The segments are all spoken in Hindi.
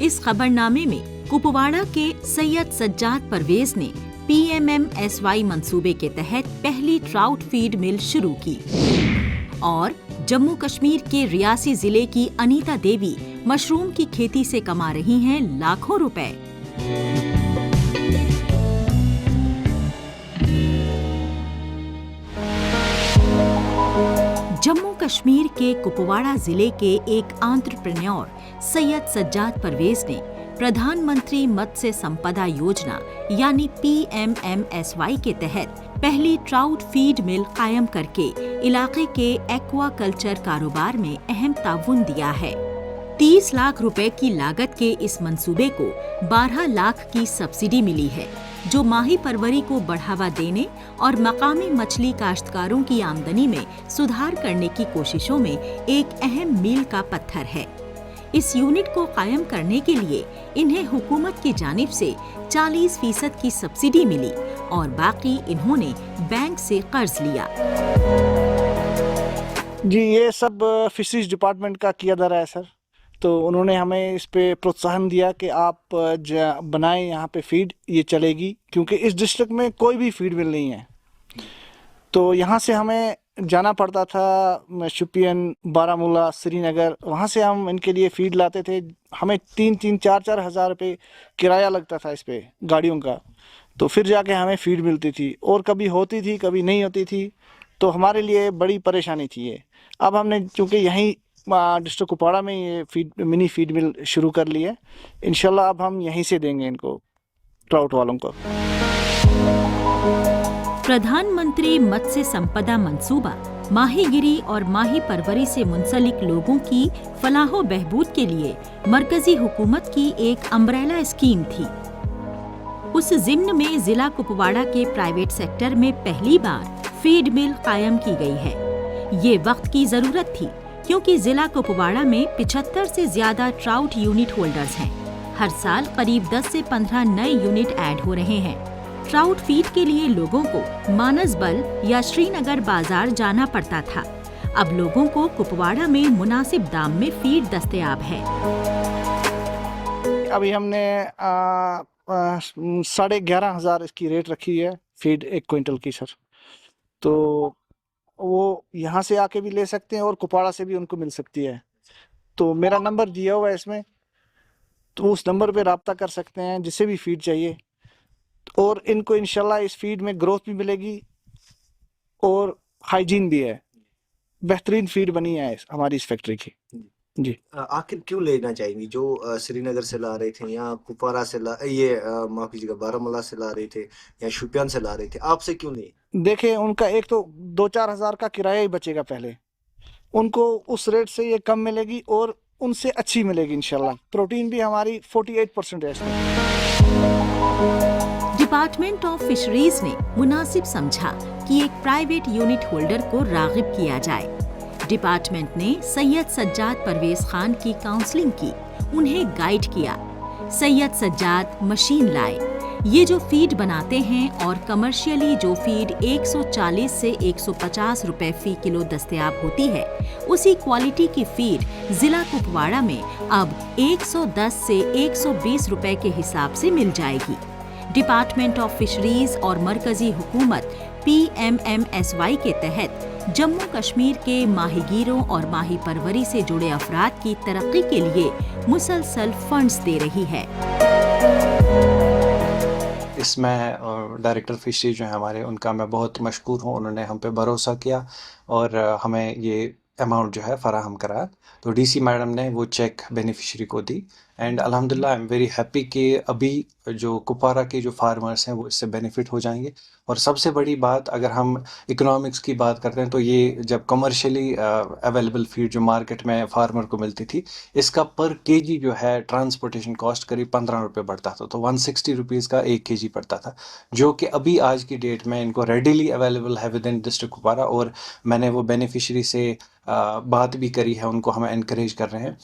इस खबरनामे में कुपवाड़ा के सैयद सज्जाद परवेज ने PMMSY मंसूबे के तहत पहली ट्राउट फीड मिल शुरू की और जम्मू कश्मीर के रियासी जिले की अनीता देवी मशरूम की खेती से कमा रही हैं लाखों रुपए। जम्मू कश्मीर के कुपवाड़ा जिले के एक एंटरप्रेन्योर सैयद सज्जाद परवेज ने प्रधानमंत्री मत्स्य संपदा योजना यानी PMMSY के तहत पहली ट्राउट फीड मिल कायम करके इलाके के एक्वा कल्चर कारोबार में अहम ताउन दिया है। 30 लाख रुपए की लागत के इस मंसूबे को 12 लाख की सब्सिडी मिली है, जो माही परवरी को बढ़ावा देने और मकामी मछली काश्तकारों की आमदनी में सुधार करने की कोशिशों में एक अहम मील का पत्थर है। इस यूनिट को कायम करने के लिए इन्हें हुकूमत की जानिब से 40% की सब्सिडी मिली और बाकी इन्होंने बैंक से कर्ज लिया। जी, ये सब फिशरीज डिपार्टमेंट का किया जा रहा है सर। तो उन्होंने हमें इस पे प्रोत्साहन दिया कि आप बनाएं यहाँ पे फीड, ये चलेगी, क्योंकि इस डिस्ट्रिक्ट में कोई भी फीड मिल नहीं है। तो यहाँ से हमें जाना पड़ता था शोपियान, बारामूला, श्रीनगर, वहाँ से हम इनके लिए फीड लाते थे। हमें 3-4 हज़ार रुपये किराया लगता था इस पे गाड़ियों का, तो फिर जाके हमें फीड मिलती थी और कभी होती थी कभी नहीं होती थी, तो हमारे लिए बड़ी परेशानी थी ये। अब हमने चूँकि यहीं डिस्ट्रिक्ट कुपवाड़ा में ये मिनी फीड मिल शुरू कर ली है, इंशाल्लाह अब हम यहीं से देंगे इनको, ट्राउट वालों को। प्रधानमंत्री मत्स्य संपदा मंसूबा माहीगिरी और माही परवरी से मुंसलिक लोगों की फलाहो बहबूद के लिए मरकजी हुकूमत की एक अम्ब्रेला स्कीम थी। उस ज़िम्न में जिला कुपवाड़ा के प्राइवेट सेक्टर में पहली बार फीड मिल कायम की गई है। ये वक्त की जरूरत थी, क्योंकि जिला कुपवाड़ा में 75 से ज्यादा ट्राउट यूनिट होल्डर्स हैं। हर साल करीब 10 से 15 नए यूनिट ऐड हो रहे हैं। ट्राउट फीड के लिए लोगों को मानसबल या श्रीनगर बाजार जाना पड़ता था। अब लोगों को कुपवाड़ा में मुनासिब दाम में फीड दस्तयाब है। अभी हमने 11,500 इसकी रेट रखी है फीड 1 क्विंटल की सर। तो वो यहाँ से आके भी ले सकते हैं और कुपवाड़ा से भी उनको मिल सकती है। तो मेरा नंबर दिया हुआ है इसमें, तो उस नंबर पे रब्ता कर सकते हैं जिसे भी फीड चाहिए। और इनको इंशाल्लाह इस फीड में ग्रोथ भी मिलेगी और हाइजीन भी है। बेहतरीन फीड बनी है हमारी इस फैक्ट्री की। जी, आखिर क्यों लेना चाहिए? जो श्रीनगर से ला रहे थे या कुपवाड़ा से माफ कीजिएगा, बारामूला से ला रहे थे या शोपियान से ला रहे थे, आपसे क्यों नहीं? देखें, उनका एक तो 2-4 हज़ार का किराया ही बचेगा पहले, उनको उस रेट से ये कम मिलेगी और उनसे अच्छी मिलेगी इंशाल्लाह। प्रोटीन भी हमारी 48% है इसमें। डिपार्टमेंट ऑफ फिशरीज ने मुनासिब समझा कि एक प्राइवेट यूनिट होल्डर को रागिब किया जाए। डिपार्टमेंट ने सैयद सज्जाद परवेज खान की काउंसलिंग की, उन्हें गाइड किया। सैयद सज्जाद मशीन लाए। ये जो फीड बनाते हैं और कमर्शियली जो फीड 140 से 150 रुपए फी किलो दस्तयाब होती है, उसी क्वालिटी की फीड जिला कुपवाड़ा में अब 110 से 120 रुपए के हिसाब से मिल जाएगी। डिपार्टमेंट ऑफ फिशरीज और मरकजी हुकूमत PMMSY के तहत जम्मू कश्मीर के माहीगीरों और माही परवरी से जुड़े अफराद की तरक्की के लिए मुसलसल फंड्स दे रही है। इसमें डायरेक्टर फिशरी जो है हमारे, उनका मैं बहुत मशकूर हूँ। उन्होंने हम पे भरोसा किया और हमें ये अमाउंट जो है फ़राहम कराया। तो DC मैडम ने वो चेक बेनिफिशरी को दी एंड अल्हम्दुलिल्लाह आई एम वेरी हैप्पी कि अभी जो कुपवाड़ा के जो फार्मर्स हैं वो इससे बेनिफिट हो जाएंगे। और सबसे बड़ी बात, अगर हम इकोनॉमिक्स की बात करते हैं, तो ये जब कमर्शियली अवेलेबल फीड जो मार्केट में फार्मर को मिलती थी, इसका पर केजी जो है ट्रांसपोर्टेशन कॉस्ट करीब 15 रुपये बढ़ता था। तो 160 रुपीज़ का 1 kg पड़ता था, जो कि अभी आज की डेट में इनको रेडिली अवेलेबल है विद इन डिस्ट्रिक्ट कुपवाड़ा। और मैंने वो बेनिफिशरी से बात भी करी है, उनको हम एनकरेज कर रहे हैं।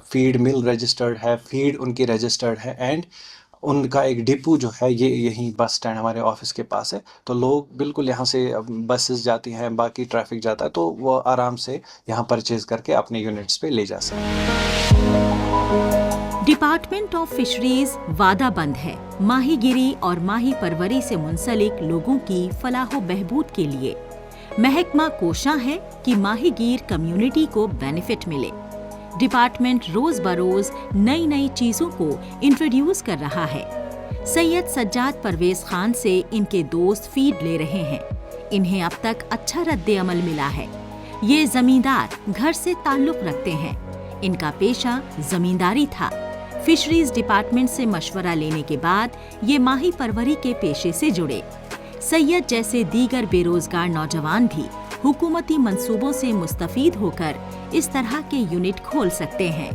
फीड मिल रजिस्टर्ड है, फीड उनकी रजिस्टर्ड है एंड उनका एक डिपो जो है ये यहीं बस स्टैंड हमारे ऑफिस के पास है, तो लोग बिल्कुल यहाँ से बसेस जाती हैं, बाकी ट्रैफिक जाता है, तो वो आराम से यहाँ परचेज करके अपने यूनिट्स पे ले जा सकते हैं। डिपार्टमेंट ऑफ फिशरीज वादाबंद है माहीगिरी और माही परवरी से मुंसलिक लोगों की फलाह बहबूद के लिए। महकमा कोशां है कि माहीगीर कम्युनिटी को बेनिफिट मिले। डिपार्टमेंट रोज बरोज नई नई चीजों को इंट्रोड्यूस कर रहा है। सैयद सज्जाद परवेज खान से इनके दोस्त फीड ले रहे हैं। इन्हें अब तक अच्छा रद्द अमल मिला है। ये जमींदार घर से ताल्लुक रखते हैं। इनका पेशा जमींदारी था। फिशरीज डिपार्टमेंट से मशवरा लेने के बाद ये माही परवरी के पेशे से जुड़े। सैयद जैसे दीगर बेरोजगार नौजवान भी हुकूमती मंसूबों से मुस्तफीद होकर इस तरह के यूनिट खोल सकते हैं।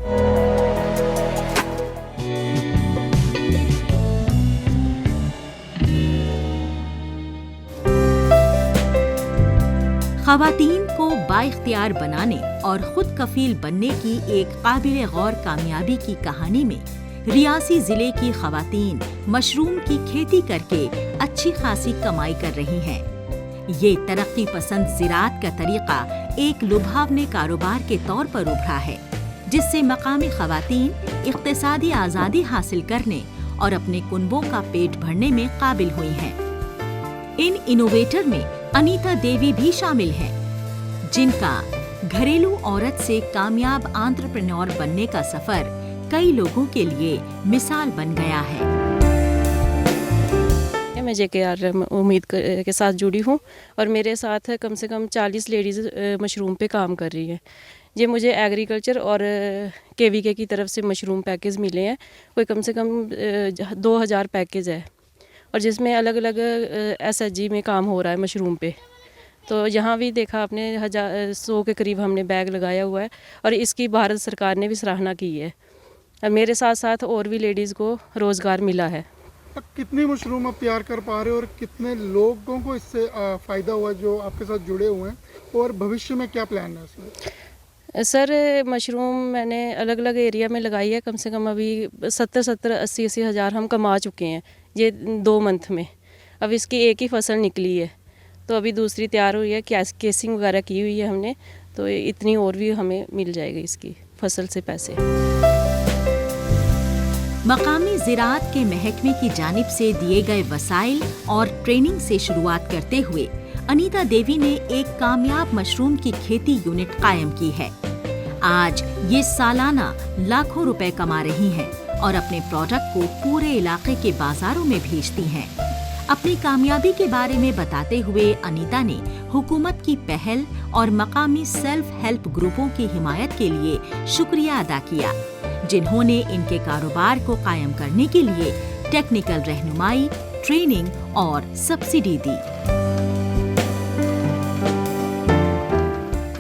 ख़वातीन को बाइख्तियार बनाने और खुद कफील बनने की एक काबिल गौर कामयाबी की कहानी में रियासी जिले की ख़वातीन मशरूम की खेती करके अच्छी खासी कमाई कर रही हैं। ये तरक्की पसंद ज़िराअत का तरीक़ा एक लुभावने कारोबार के तौर पर उभरा है, जिससे मकामी ख़वातीन इक़्तिसादी आज़ादी हासिल करने और अपने कुनबों का पेट भरने में काबिल हुई हैं। इन इनोवेटर में अनीता देवी भी शामिल हैं, जिनका घरेलू औरत से कामयाब एंटरप्रेन्योर बनने का सफ़र कई लोगों के लिए मिसाल बन गया है। मैं JKR उम्मीद के साथ जुड़ी हूँ और मेरे साथ कम से कम 40 लेडीज़ मशरूम पे काम कर रही हैं। ये मुझे एग्रीकल्चर और KVK की तरफ से मशरूम पैकेज मिले हैं। कोई कम से कम 2000 पैकेज है और जिसमें अलग अलग SHG में काम हो रहा है मशरूम पे। तो यहाँ भी देखा आपने 100 के करीब हमने बैग लगाया हुआ है और इसकी भारत सरकार ने भी सराहना की है। मेरे साथ साथ और भी लेडीज़ को रोज़गार मिला है। अब कितनी मशरूम आप तैयार कर पा रहे हो और कितने लोगों को इससे फ़ायदा हुआ जो आपके साथ जुड़े हुए हैं, और भविष्य में क्या प्लान है इसमें? सर मशरूम मैंने अलग अलग एरिया में लगाई है। कम से कम अभी 70-80 हज़ार हम कमा चुके हैं ये 2 मंथ में। अब इसकी एक ही फसल निकली है तो अभी दूसरी तैयार हुई है, केसिंग वगैरह की हुई है हमने, तो इतनी और भी हमें मिल जाएगी इसकी फसल से पैसे। मकामी ज़िराअत के महकमे की जानिब से दिए गए वसाइल और ट्रेनिंग से शुरुआत करते हुए अनीता देवी ने एक कामयाब मशरूम की खेती यूनिट कायम की है। आज ये सालाना लाखों रुपए कमा रही हैं और अपने प्रोडक्ट को पूरे इलाके के बाजारों में भेजती हैं। अपनी कामयाबी के बारे में बताते हुए अनीता ने हुकूमत की पहल और मकामी सेल्फ हेल्प ग्रुपों की हिमायत के लिए शुक्रिया अदा किया, जिन्होंने इनके कारोबार को कायम करने के लिए टेक्निकल रहनुमाई, ट्रेनिंग और सब्सिडी दी।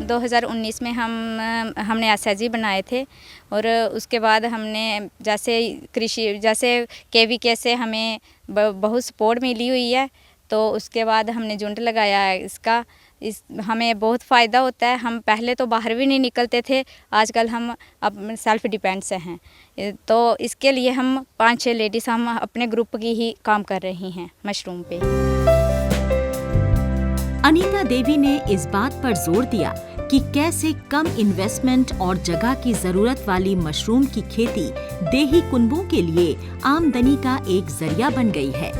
2019 में हमने SHG बनाए थे और उसके बाद हमने जैसे KVK से हमें बहुत सपोर्ट मिली हुई है, तो उसके बाद हमने झुंड लगाया है। हमें बहुत फ़ायदा होता है। हम पहले तो बाहर भी नहीं निकलते थे, आजकल हम अब सेल्फ डिपेंड से हैं, तो इसके लिए हम 5-6 लेडीज़ हम अपने ग्रुप की ही काम कर रही हैं मशरूम पे। अनीता देवी ने इस बात पर जोर दिया कि कैसे कम इन्वेस्टमेंट और जगह की जरूरत वाली मशरूम की खेती देही कुनबों के लिए आमदनी का एक जरिया बन गई है।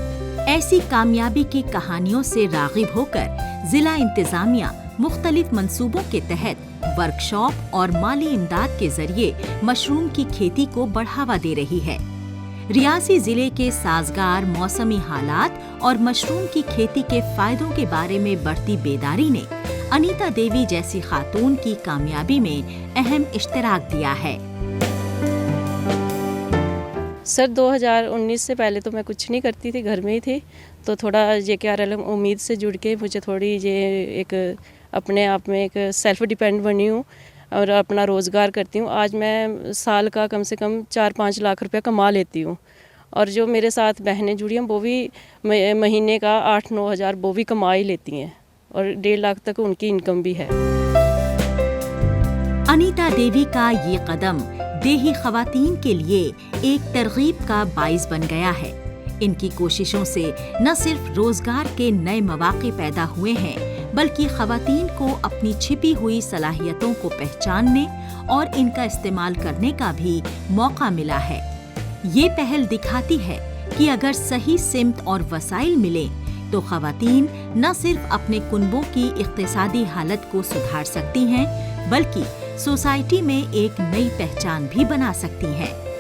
ऐसी कामयाबी की कहानियों से राग़िब होकर जिला इंतजामिया मुख्तलिफ मंसूबों के तहत वर्कशॉप और माली इमदाद के जरिए मशरूम की खेती को बढ़ावा दे रही है। रियासी जिले के साजगार मौसमी हालात और मशरूम की खेती के फायदों के बारे में बढ़ती बेदारी ने अनीता देवी जैसी खातून की कामयाबी में अहम इश्तराक दिया है। सर 2019 से पहले तो मैं कुछ नहीं करती थी, घर में ही थी, तो थोड़ा JKR उम्मीद से जुड़ के मुझे थोड़ी ये एक अपने आप में एक सेल्फ डिपेंड बनी हूँ और अपना रोज़गार करती हूँ। आज मैं साल का कम से कम 4-5 लाख रुपया कमा लेती हूँ और जो मेरे साथ बहनें जुड़ी हैं वो भी महीने का 8-9 हज़ार वो भी कमा ही लेती हैं और 1.5 लाख तक उनकी इनकम भी है। अनीता देवी का ये कदम देही खवातीन के लिए एक तरगीब का बाइस बन गया है। इनकी कोशिशों से न सिर्फ रोजगार के नए मौके पैदा हुए हैं, बल्कि खवातीन को अपनी छिपी हुई सलाहियतों को पहचानने और इनका इस्तेमाल करने का भी मौका मिला है। ये पहल दिखाती है कि अगर सही सिमत और वसाइल मिले तो खवातीन न सिर्फ अपने कुनबों की इक्तिसादी हालत को सुधार सकती हैं, बल्कि सोसाइटी में एक नई पहचान भी बना सकती हैं।